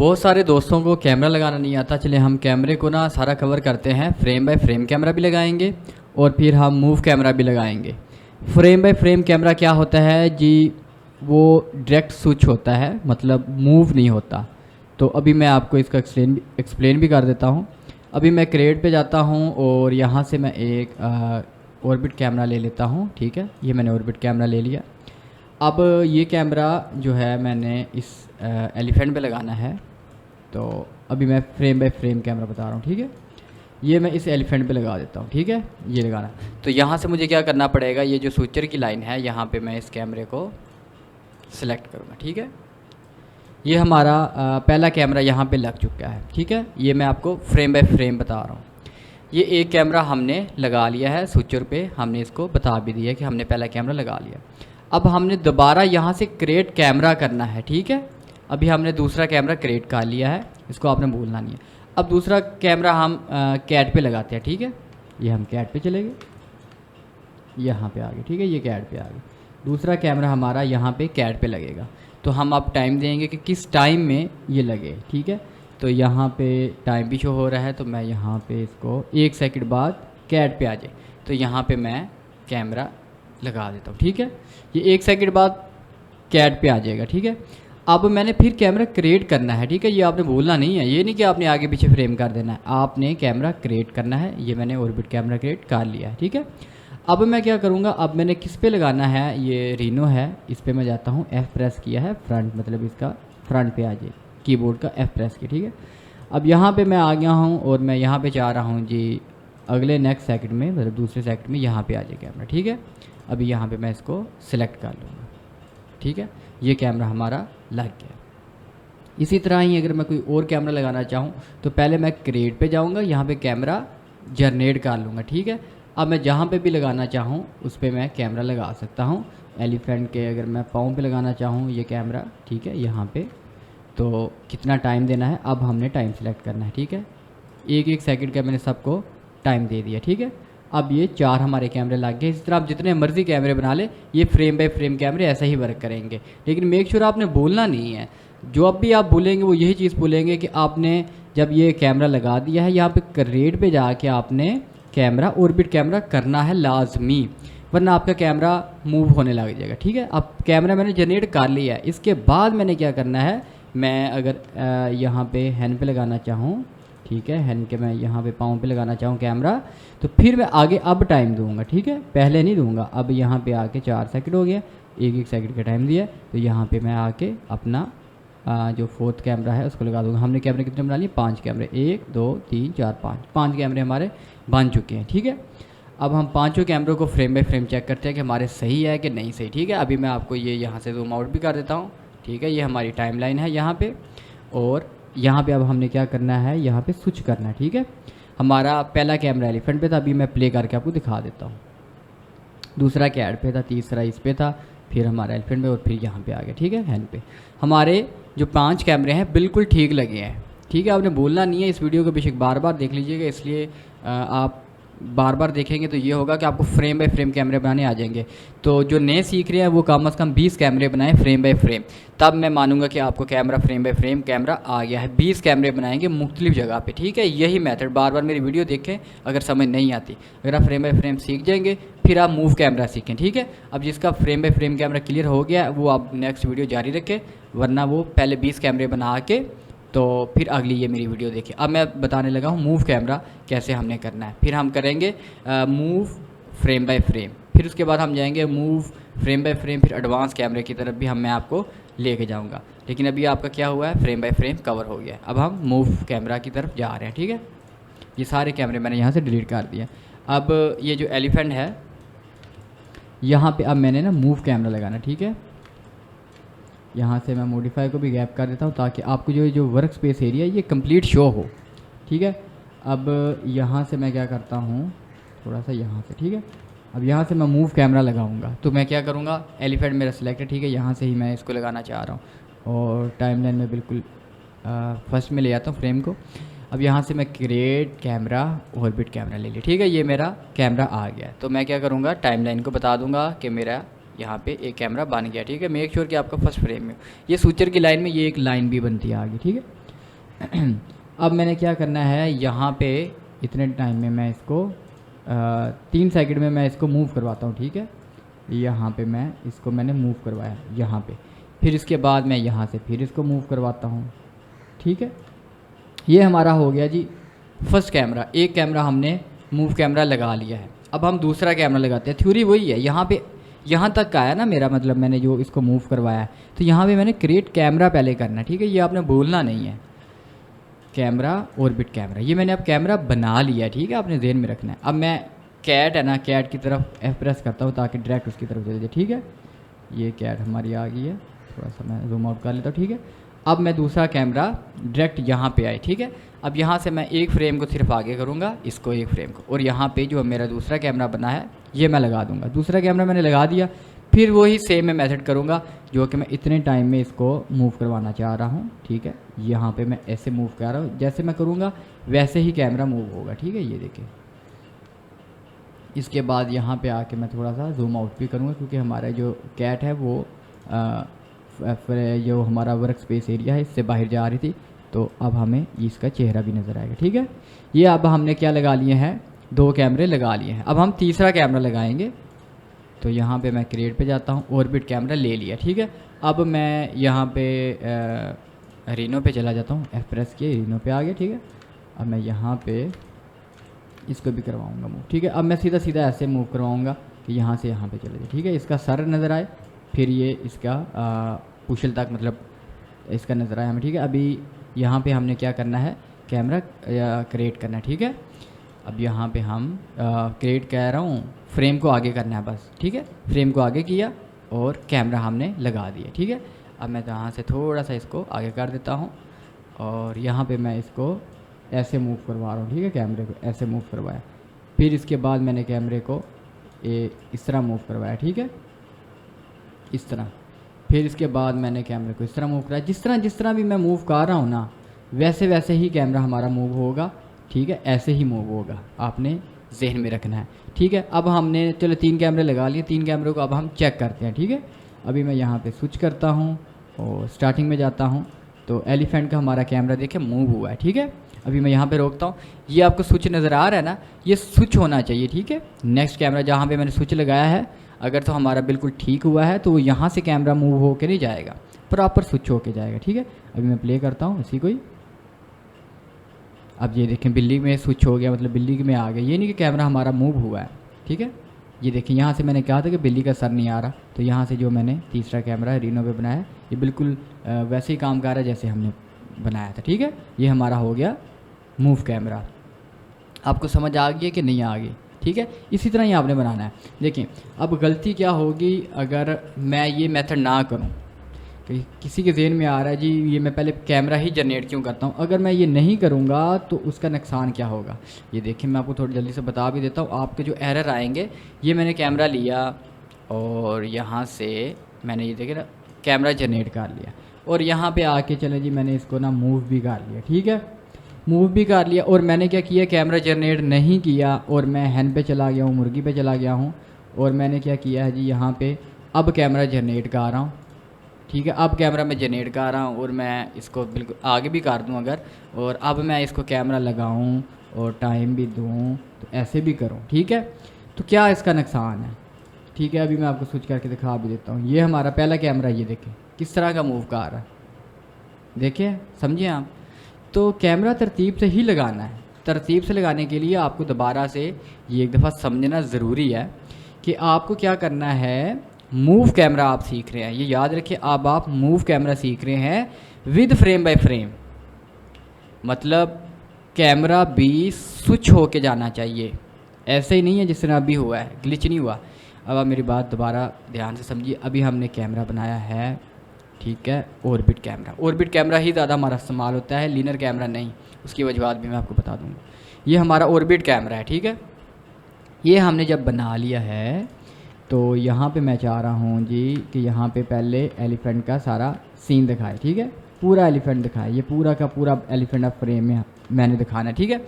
बहुत सारे दोस्तों को कैमरा लगाना नहीं आता। चलिए हम कैमरे को ना सारा कवर करते हैं। फ्रेम बाय फ्रेम कैमरा भी लगाएंगे और फिर हम मूव कैमरा भी लगाएंगे। फ्रेम बाय फ्रेम कैमरा क्या होता है जी, वो डायरेक्ट स्विच होता है, मतलब मूव नहीं होता। तो अभी मैं आपको इसका एक्सप्लेन भी कर देता हूँ। अभी मैं क्रिएट पे जाता हूँ और यहाँ से मैं एक ऑर्बिट कैमरा ले लेता हूँ। ठीक है, ये मैंने ऑर्बिट कैमरा ले लिया। अब ये कैमरा जो है मैंने इस एलिफेंट पे लगाना है। तो अभी मैं फ्रेम बाय फ्रेम कैमरा बता रहा हूँ। ठीक है, ये मैं इस एलिफेंट पे लगा देता हूँ। ठीक है, ये लगाना। तो यहाँ से मुझे क्या करना पड़ेगा, ये जो स्विचर की लाइन है यहाँ पे मैं इस कैमरे को सिलेक्ट करूँगा। ठीक है, ये हमारा पहला कैमरा यहाँ पे लग चुका है। ठीक है, ये मैं आपको फ्रेम बाय फ्रेम बता रहा हूँ। ये एक कैमरा हमने लगा लिया है स्विचर पे, हमने इसको बता भी दिया कि हमने पहला कैमरा लगा लिया। अब हमने दोबारा यहाँ से क्रिएट कैमरा करना है। ठीक है, अभी हमने दूसरा कैमरा क्रिएट कर लिया है, इसको आपने भूलना नहीं है। अब दूसरा कैमरा हम कैट पे लगाते हैं। ठीक है, ये हम कैट पे चले गए, यहाँ पे आ गए। ठीक है, ये कैट पे आ गए। दूसरा कैमरा हमारा यहाँ पे कैट पे लगेगा। तो हम अब टाइम देंगे कि किस टाइम में ये लगे। ठीक है, तो यहाँ पे टाइम भी शो हो रहा है, तो मैं यहाँ पे इसको 1 सेकंड बाद कैट पे आ जाए तो यहाँ पे मैं कैमरा लगा देता हूँ। ठीक है, ये 1 सेकंड बाद कैट पे आ जाएगा। ठीक है, अब मैंने फिर कैमरा क्रिएट करना है। ठीक है, ये आपने भूलना नहीं है, ये नहीं कि आपने आगे पीछे फ्रेम कर देना है, आपने कैमरा क्रिएट करना है। ये मैंने ऑर्बिट कैमरा क्रिएट कर लिया है। ठीक है, अब मैं क्या करूँगा, अब मैंने किस पे लगाना है, ये रीनो है, इस पर मैं जाता हूँ, F प्रेस किया है, फ्रंट मतलब इसका फ्रंट पे आ जाए, कीबोर्ड का F प्रेस किया। ठीक है, अब यहाँ पे मैं आ गया हूँ और मैं यहाँ पे चाह रहा हूँ जी अगले नेक्स्ट सेकंड में, मतलब दूसरे सेकंड में यहाँ पे आ जाए कैमरा। ठीक है, अभी यहाँ पे मैं इसको सिलेक्ट कर लूँगा। ठीक है, ये कैमरा हमारा लग गया। इसी तरह ही अगर मैं कोई और कैमरा लगाना चाहूँ तो पहले मैं क्रिएट पे जाऊँगा, यहाँ पे कैमरा जनरेट कर लूँगा। ठीक है, अब मैं जहाँ पे भी लगाना चाहूँ उस पर मैं कैमरा लगा सकता हूँ। एलिफेंट के अगर मैं पाँव पे लगाना चाहूँ ये कैमरा, ठीक है, यहाँ पे तो कितना टाइम देना है, अब हमने टाइम सेलेक्ट करना है। ठीक है, 1-1 सेकंड का मैंने सबको टाइम दे दिया। ठीक है, अब ये 4 हमारे कैमरे लग गए। इस तरह आप जितने मर्जी कैमरे बना ले, ये फ्रेम बाय फ्रेम कैमरे ऐसा ही वर्क करेंगे। लेकिन मेक श्योर आपने भूलना नहीं है, जो अब भी आप भूलेंगे वो यही चीज़ भूलेंगे कि आपने जब ये कैमरा लगा दिया है, यहाँ पे क्रिएट पे जाके आपने कैमरा ऑर्बिट कैमरा करना है लाजमी, वरना आपका कैमरा मूव होने लग जाएगा। ठीक है, अब कैमरा मैंने जनरेट कर लिया है, इसके बाद मैंने क्या करना है, मैं अगर यहाँ पे हैंड पे लगाना चाहूँ, ठीक है, हैंड के मैं यहाँ पे पाँव पे लगाना चाहूँ कैमरा, तो फिर मैं आगे अब टाइम दूंगा। ठीक है, पहले नहीं दूंगा। अब यहाँ पे आके 4 सेकंड हो गया, 1-1 सेकंड का टाइम दिया, तो यहाँ पे मैं आके अपना जो 4th कैमरा है उसको लगा दूंगा। हमने कैमरे कितने बना लिए, 5 कैमरे, 1 2 3 4 5 कैमरे हमारे बन चुके हैं। ठीक है, अब हम पाँचों कैमरों को फ्रेम बाय फ्रेम चेक करते हैं कि हमारे सही है कि नहीं सही। ठीक है, अभी मैं आपको ये यहाँ से जूम आउट भी कर देता हूँ। ठीक है, ये हमारी टाइमलाइन है यहाँ पे, और यहाँ पे अब हमने क्या करना है, यहाँ पे स्विच करना है। ठीक है, हमारा पहला कैमरा एलिफेंट पे था, अभी मैं प्ले करके आपको दिखा देता हूँ। दूसरा कैट पे था, तीसरा इस पे था, फिर हमारा एलिफेंट पे, और फिर यहाँ पे आ गया। ठीक है, हैंड पे हमारे जो 5 कैमरे हैं बिल्कुल ठीक लगे हैं। ठीक है, आपने भूलना नहीं है, इस वीडियो को बेशक बार बार देख लीजिएगा, इसलिए आप बार बार देखेंगे तो ये होगा कि आपको फ्रेम बाय फ्रेम कैमरे बनाने आ जाएंगे। तो जो नए सीख रहे हैं वो कम से कम 20 कैमरे बनाएं फ्रेम बाय फ्रेम, तब मैं मानूंगा कि आपको camera frame by frame camera आ गया है। 20 कैमरे बनाएंगे मुख्तलिफ जगह पे। ठीक है, यही मेथड बार बार मेरी वीडियो देखें, अगर समझ नहीं आती, अगर आप फ्रेम बाय फ्रेम सीख जाएंगे फिर आप मूव कैमरा सीखें। ठीक है, अब जिसका frame by frame camera clear हो गया वो आप नेक्स्ट वीडियो जारी रखें, वरना वो पहले 20 कैमरे बना के तो फिर अगली ये मेरी वीडियो देखिए। अब मैं बताने लगा हूँ मूव कैमरा कैसे हमने करना है। फिर हम करेंगे मूव फ्रेम बाय फ्रेम, फिर उसके बाद हम जाएंगे मूव फ्रेम बाय फ्रेम, फिर एडवांस कैमरे की तरफ भी मैं आपको लेके जाऊँगा। लेकिन अभी आपका क्या हुआ है, फ्रेम बाय फ्रेम कवर हो गया है। अब हम मूव कैमरा की तरफ जा रहे हैं। ठीक है, ये सारे कैमरे मैंने यहाँ से डिलीट कर दिए। अब ये जो एलिफेंट है यहाँ पर अब मैंने ना मूव कैमरा लगाना। ठीक है, यहाँ से मैं मॉडिफाई को भी गैप कर देता हूँ ताकि आपको जो वर्क स्पेस एरिया ये कंप्लीट शो हो। ठीक है, अब यहाँ से मैं क्या करता हूँ, थोड़ा सा यहाँ से, ठीक है, अब यहाँ से मैं मूव कैमरा लगाऊंगा। तो मैं क्या करूँगा, एलिफेंट मेरा सिलेक्ट है, ठीक है, यहाँ से ही मैं इसको लगाना चाह रहा हूँ और टाइमलाइन में बिल्कुल फर्स्ट में ले आता हूँ फ्रेम को। अब यहाँ से मैं क्रिएट कैमरा ऑर्बिट कैमरा ले लिया। ठीक है, ये मेरा कैमरा आ गया। तो मैं क्या करूँगा, टाइमलाइन को बता दूँगा कि मेरा यहाँ पे एक कैमरा बन गया, ठीक है। मेक श्योर कि आपका फर्स्ट फ्रेम में ये सूचर की लाइन में ये एक लाइन भी बनती है आगे, ठीक है। अब मैंने क्या करना है, यहाँ पे इतने टाइम में मैं इसको 3 सेकंड में मैं इसको मूव करवाता हूँ, ठीक है। यहाँ पे मैं इसको मैंने मूव करवाया यहाँ पे, फिर इसके बाद मैं यहाँ से फिर इसको मूव करवाता हूँ, ठीक है। ये हमारा हो गया जी फर्स्ट कैमरा। एक कैमरा हमने मूव कैमरा लगा लिया है। अब हम दूसरा कैमरा लगाते हैं। थ्योरी वही है, यहाँ पे यहाँ तक का आया ना मेरा, मतलब मैंने जो इसको मूव करवाया है, तो यहाँ पे मैंने क्रिएट कैमरा पहले करना है, ठीक है। ये आपने भूलना नहीं है, कैमरा ऑर्बिट कैमरा, ये मैंने अब कैमरा बना लिया है, ठीक है। आपने ध्यान में रखना है। अब मैं कैट है ना, कैट की तरफ F प्रेस करता हूँ ताकि डायरेक्ट उसकी तरफ चले जाए, ठीक है। ये कैट हमारी आ गई है, थोड़ा सा मैं जूम आउट कर लेता हूँ, ठीक है। अब मैं दूसरा कैमरा डायरेक्ट यहाँ पे आए, ठीक है। अब यहाँ से मैं एक फ्रेम को सिर्फ आगे करूँगा, इसको एक फ्रेम को, और यहाँ पे जो मेरा दूसरा कैमरा बना है ये मैं लगा दूँगा। दूसरा कैमरा मैंने लगा दिया, फिर वही सेम मैं मेथड करूँगा जो कि मैं इतने टाइम में इसको मूव करवाना चाह रहा हूँ, ठीक है। यहाँ पे मैं ऐसे मूव कर रहा हूँ, जैसे मैं करूँगा वैसे ही कैमरा मूव होगा, ठीक है। ये देखिए, इसके बाद यहाँ पे आके मैं थोड़ा सा जूम आउट भी करूँगा क्योंकि हमारा जो कैट है वो जो हमारा वर्क स्पेस एरिया है इससे बाहर जा रही थी, तो अब हमें इसका चेहरा भी नज़र आएगा, ठीक है। ये अब हमने क्या लगा लिए हैं, 2 कैमरे लगा लिए हैं। अब हम तीसरा कैमरा लगाएंगे, तो यहाँ पे मैं क्रिएट पे जाता हूँ, ऑर्बिट कैमरा ले लिया, ठीक है। अब मैं यहाँ पे रीनो पे चला जाता हूँ, F प्रेस किए, रीनो पे आ गया, ठीक है। अब मैं यहाँ पे इसको भी करवाऊँगा मूव, ठीक है। अब मैं सीधा सीधा ऐसे मूव करवाऊँगा कि यहाँ से यहाँ पे चले जाए, ठीक है। इसका सर नज़र आए, फिर ये इसका पुशल तक, मतलब इसका नज़र आया हमें, ठीक है। अभी यहाँ पे हमने क्या करना है, कैमरा क्रिएट करना है, ठीक है। अब यहाँ पे हम क्रिएट कह रहा हूँ, फ्रेम को आगे करना है बस, ठीक है। फ्रेम को आगे किया और कैमरा हमने लगा दिया, ठीक है। अब मैं यहाँ से थोड़ा सा इसको आगे कर देता हूँ और यहाँ पे मैं इसको ऐसे मूव करवा रहा हूँ, ठीक है। कैमरे को ऐसे मूव करवाया, फिर इसके बाद मैंने कैमरे को इस तरह मूव करवाया, ठीक है, इस तरह। फिर इसके बाद मैंने कैमरे को इस तरह मूव कराया। जिस तरह भी मैं मूव कर रहा हूँ ना, वैसे वैसे ही कैमरा हमारा मूव होगा, ठीक है। ऐसे ही मूव होगा, आपने जहन में रखना है, ठीक है। अब हमने चलो 3 कैमरे लगा लिए, 3 कैमरों को अब हम चेक करते हैं, ठीक है। अभी मैं यहाँ पे स्विच करता हूँ और स्टार्टिंग में जाता हूँ, तो एलिफेंट का हमारा कैमरा देखिए मूव हुआ है, ठीक है। अभी मैं यहाँ पे रोकता हूँ, ये आपको स्विच नज़र आ रहा है ना, ये स्विच होना चाहिए, ठीक है। नेक्स्ट कैमरा जहाँ पे मैंने स्विच लगाया है, अगर तो हमारा बिल्कुल ठीक हुआ है तो यहाँ से कैमरा मूव होकर नहीं जाएगा, प्रॉपर स्विच होके जाएगा, ठीक है। अभी मैं प्ले करता हूँ इसी को ही। अब ये देखें बिल्ली में स्विच हो गया, मतलब बिल्ली में आ गया, ये नहीं कि कैमरा हमारा मूव हुआ है, ठीक है। ये देखें यहाँ से मैंने कहा था कि बिल्ली का सर नहीं आ रहा, तो यहाँ से जो मैंने तीसरा कैमरा रीनो पे बनाया ये बिल्कुल वैसे ही काम कर रहा है जैसे हमने बनाया था, ठीक है। ये हमारा हो गया मूव कैमरा। आपको समझ आ गई है कि नहीं आ गई, ठीक है। इसी तरह ही आपने बनाना है। देखिए अब गलती क्या होगी अगर मैं ये मेथड ना करूं, किसी के ज़हन में आ रहा है जी ये मैं पहले कैमरा ही जनरेट क्यों करता हूं, अगर मैं ये नहीं करूंगा तो उसका नुकसान क्या होगा। ये देखिए मैं आपको थोड़ी जल्दी से बता भी देता हूं, आपके जो एरर आएंगे, ये मैंने कैमरा लिया और यहाँ से मैंने ये देखे ना कैमरा जनरेट कर लिया, और यहाँ पर आके चले जी मैंने इसको ना मूव भी कर लिया, ठीक है। मूव भी कर लिया और मैंने क्या किया, कैमरा जनरेट नहीं किया और मैं हैन पे चला गया हूँ, मुर्गी पे चला गया हूँ, और मैंने क्या किया है जी यहाँ पे अब कैमरा जनरेट कर रहा हूँ, ठीक है। अब कैमरा मैं जनरेट कर रहा हूँ और मैं इसको बिल्कुल आगे भी कर दूँ अगर, और अब मैं इसको कैमरा लगाऊँ और टाइम भी दूँ, तो ऐसे भी करूँ, ठीक है। तो क्या इसका नुकसान है, ठीक है। अभी मैं आपको स्विच करके दिखा भी देता हूँ। ये हमारा पहला कैमरा, ये देखें किस तरह का मूव कर रहा है, देखिए समझिए आप। तो कैमरा तरतीब से ही लगाना है। तरतीब से लगाने के लिए आपको दोबारा से ये एक दफ़ा समझना ज़रूरी है कि आपको क्या करना है। मूव कैमरा आप सीख रहे हैं, ये याद रखिए, अब आप मूव कैमरा सीख रहे हैं विद फ्रेम बाय फ्रेम, मतलब कैमरा भी स्विच होके जाना चाहिए, ऐसे ही नहीं है जिस तरह अभी हुआ है, ग्लिच नहीं हुआ। अब आप मेरी बात दोबारा ध्यान से समझिए। अभी हमने कैमरा बनाया है, ठीक है, ऑर्बिट कैमरा। ऑर्बिट कैमरा ही ज़्यादा हमारा इस्तेमाल होता है, लीनर कैमरा नहीं, उसकी वजूहत भी मैं आपको बता दूंगा। ये हमारा ऑर्बिट कैमरा है, ठीक है। ये हमने जब बना लिया है तो यहाँ पे मैं चाह रहा हूँ जी कि यहाँ पे पहले एलिफेंट का सारा सीन दिखाए, ठीक है, पूरा एलिफेंट दिखाए, ये पूरा का पूरा एलिफेंट ऑफ फ्रेम में मैंने दिखाना है, ठीक है।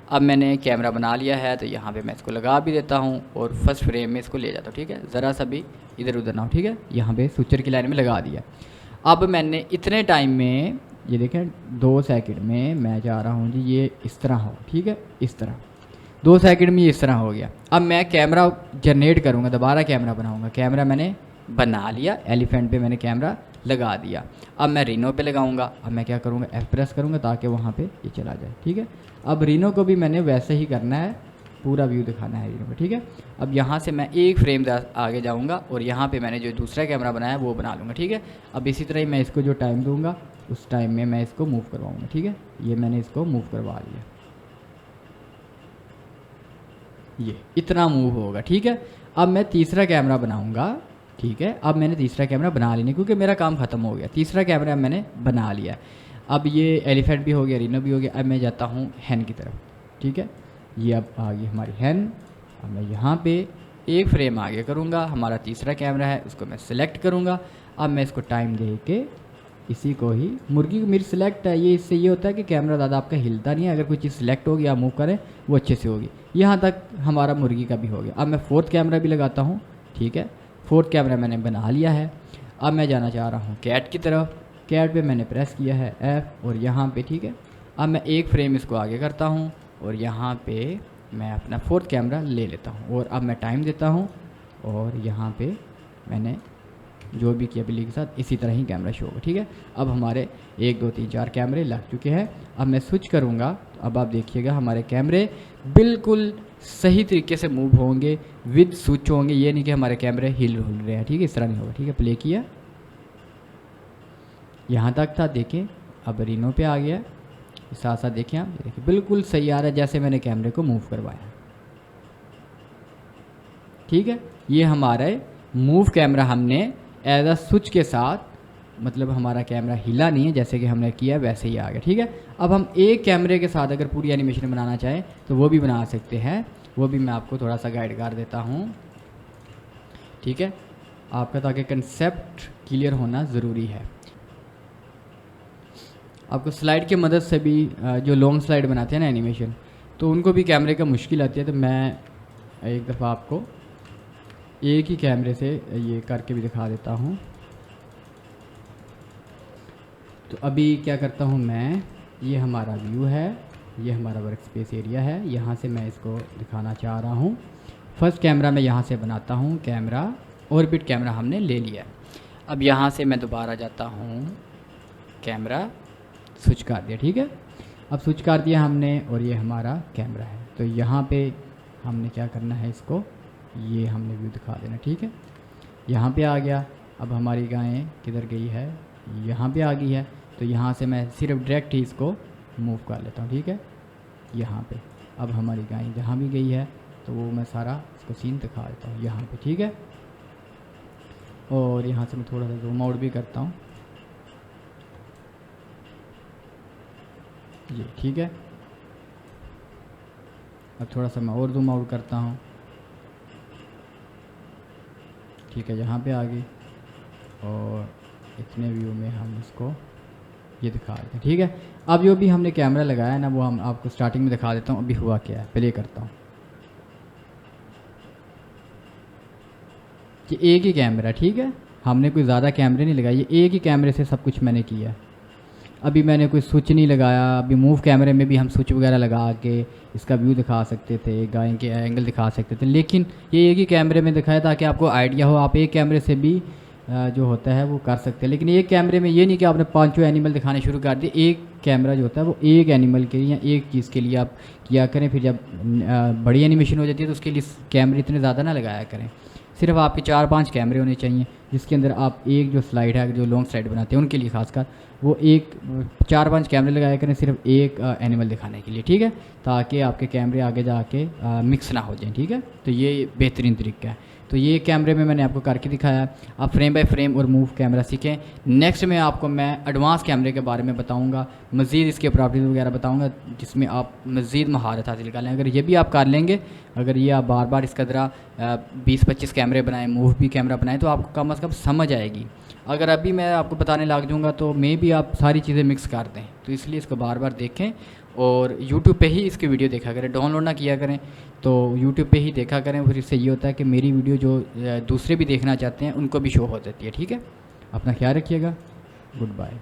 अब मैंने कैमरा बना लिया है, तो यहाँ पे मैं इसको लगा भी देता हूँ और फर्स्ट फ्रेम में इसको ले जाता हूँ, ठीक है। ज़रा सा भी इधर उधर ना हो, ठीक है। यहाँ पे स्विचर की लाइन में लगा दिया। अब मैंने इतने टाइम में, ये देखें 2 सेकंड में मैं जा रहा हूँ जी, ये इस तरह हो, ठीक है, इस तरह 2 सेकंड में ये इस तरह हो गया। अब मैं कैमरा जनरेट करूँगा, दोबारा कैमरा बनाऊँगा। कैमरा मैंने बना लिया, एलिफेंट पे मैंने कैमरा लगा दिया। अब मैं रीनो पे लगाऊंगा। अब मैं क्या करूँगा, F प्रेस करूँगा ताकि वहाँ पे ये चला जाए, ठीक है। अब रीनो को भी मैंने वैसे ही करना है, पूरा व्यू दिखाना है रीनो को, ठीक है। अब यहाँ से मैं एक फ्रेम आगे जाऊँगा और यहाँ पे मैंने जो दूसरा कैमरा बनाया वो बना लूँगा, ठीक है। अब इसी तरह ही मैं इसको जो टाइम दूँगा उस टाइम में मैं इसको मूव करवाऊँगा, ठीक है। ये मैंने इसको मूव करवा लिया, ये इतना मूव होगा, ठीक है। अब मैं तीसरा कैमरा बनाऊँगा, ठीक है। अब मैंने तीसरा कैमरा बना लेना क्योंकि मेरा काम ख़त्म हो गया। तीसरा कैमरा मैंने बना लिया। अब ये एलिफेंट भी हो गया, रीनो भी हो गया। अब मैं जाता हूँ हैन की तरफ, ठीक है। ये अब आ गई हमारी हैन। अब मैं यहाँ पे एक फ्रेम आगे करूँगा, हमारा तीसरा कैमरा है, उसको मैं सिलेक्ट करूँगा। अब मैं इसको टाइम दे के इसी को ही, मुर्गी मेरी सिलेक्ट है, ये इससे ये होता है कि कैमरा ज़्यादा आपका हिलता नहीं है। अगर कोई चीज़ सिलेक्ट होगी आप मूव करें वो अच्छे से होगी। यहाँ तक हमारा मुर्गी का भी हो गया। अब मैं फोर्थ कैमरा भी लगाता हूँ, ठीक है। फोर्थ कैमरा मैंने बना लिया है। अब मैं जाना चाह रहा हूँ कैट की तरफ। कैट पे मैंने प्रेस किया है F और यहाँ पे, ठीक है। अब मैं एक फ्रेम इसको आगे करता हूँ और यहाँ पे मैं अपना फोर्थ कैमरा ले लेता हूँ और अब मैं टाइम देता हूँ और यहाँ पे मैंने जो भी किया बिल्ली के साथ इसी तरह ही कैमरा शो होगा, ठीक है। अब हमारे 1 2 3 4 कैमरे लग चुके हैं। अब मैं स्विच करूँगा तो अब आप देखिएगा हमारे कैमरे बिल्कुल सही तरीके से मूव होंगे, विद स्विच होंगे। ये नहीं कि हमारे कैमरे हिल रहे हैं, ठीक है, इस तरह नहीं होगा, ठीक है। प्ले किया, यहाँ तक था, देखें। अब रीनो पे आ गया, साथ साथ देखें आप, देखिए बिल्कुल सही आ रहा है जैसे मैंने कैमरे को मूव करवाया, ठीक है। ये हमारा मूव कैमरा हमने एज अ स्विच के साथ, मतलब हमारा कैमरा हिला नहीं है, जैसे कि हमने किया वैसे ही आ गया, ठीक है। अब हम एक कैमरे के साथ अगर पूरी एनिमेशन बनाना चाहें तो वो भी बना सकते हैं, वो भी मैं आपको थोड़ा सा गाइड कर देता हूँ, ठीक है, आपका, ताकि कंसेप्ट क्लियर होना ज़रूरी है। आपको स्लाइड की मदद से भी जो लॉन्ग स्लाइड बनाते हैं ना एनिमेशन, तो उनको भी कैमरे का मुश्किल आती है। तो मैं एक दफ़ा आपको एक ही कैमरे से ये करके भी दिखा देता हूँ। तो अभी क्या करता हूँ मैं, ये हमारा व्यू है, ये हमारा वर्क स्पेस एरिया है, यहाँ से मैं इसको दिखाना चाह रहा हूँ। फर्स्ट कैमरा मैं यहाँ से बनाता हूँ, कैमरा ऑर्बिट कैमरा हमने ले लिया। अब यहाँ से मैं दोबारा जाता हूँ, कैमरा स्विच कर दिया, ठीक है। अब स्विच कर दिया हमने और ये हमारा कैमरा है। तो यहाँ पे हमने क्या करना है, इसको ये हमने व्यू दिखा देना, ठीक है। यहाँ पे आ गया। अब हमारी गायें किधर गई है, यहाँ पे आ गई है। तो यहाँ से मैं सिर्फ डायरेक्ट ही इसको मूव कर लेता हूँ, ठीक है, यहाँ पे। अब हमारी गाय जहाँ भी गई है तो वो मैं सारा इसको सीन दिखा देता हूँ यहाँ पे, ठीक है। और यहाँ से मैं थोड़ा सा जूम आउट भी करता हूँ, ये ठीक है। अब थोड़ा सा मैं और जूम आउट करता हूँ, ठीक है, यहाँ पे आ गई। और इतने व्यू में हम इसको ये दिखा देते हैं, ठीक है। अब जो भी हमने कैमरा लगाया है ना, वो हम आपको स्टार्टिंग में दिखा देता हूँ। अभी हुआ क्या है, प्ले करता हूँ। ये एक ही कैमरा, ठीक है, हमने कोई ज़्यादा कैमरे नहीं लगाए, ये एक ही कैमरे से सब कुछ मैंने किया। अभी मैंने कोई स्विच नहीं लगाया। अभी मूव कैमरे में भी हम स्विच वगैरह लगा के इसका व्यू दिखा सकते थे, गाय के एंगल दिखा सकते थे, लेकिन ये एक ही कैमरे में दिखाया ताकि आपको आइडिया हो। आप एक कैमरे से भी जो होता है वो कर सकते हैं, लेकिन एक कैमरे में ये नहीं कि आपने 5 एनिमल दिखाने शुरू कर दिए। एक कैमरा जो होता है वो एक एनिमल के लिए या एक चीज़ के लिए आप किया करें। फिर जब बड़ी एनिमेशन हो जाती है तो उसके लिए कैमरे इतने ज़्यादा ना लगाया करें। सिर्फ आपके 4-5 कैमरे होने चाहिए, जिसके अंदर आप एक जो स्लाइड है, जो लॉन्ग स्लाइड बनाते हैं उनके लिए खासकर वो 4-5 कैमरे लगाया करें, सिर्फ एक एनिमल दिखाने के लिए, ठीक है, ताकि आपके कैमरे आगे जाके मिक्स ना हो जाएं, ठीक है। तो ये बेहतरीन तरीका है। तो ये कैमरे में मैंने आपको करके दिखाया। आप फ्रेम बाय फ्रेम और मूव कैमरा सीखें। नेक्स्ट में आपको मैं एडवांस कैमरे के बारे में बताऊंगा, मज़ीद इसके प्रॉपर्टीज़ वगैरह बताऊंगा, जिसमें आप मज़ीद महारत हासिल कर लें। अगर ये भी आप कर लेंगे, अगर ये आप बार बार इसका तरह 20-25 कैमरे बनाएं, मूव भी कैमरा बनाएं, तो आपको कम अज़ कम समझ आएगी। अगर अभी मैं आपको बताने लग जाऊँगा तो मे भी आप सारी चीज़ें मिक्स कर दें, तो इसलिए इसको बार बार देखें और यूट्यूब पे ही इसकी वीडियो देखा करें, डाउनलोड ना किया करें। तो यूट्यूब पे ही देखा करें, फिर इससे ये होता है कि मेरी वीडियो जो दूसरे भी देखना चाहते हैं उनको भी शो हो जाती है। ठीक है, अपना ख्याल रखिएगा। Good bye.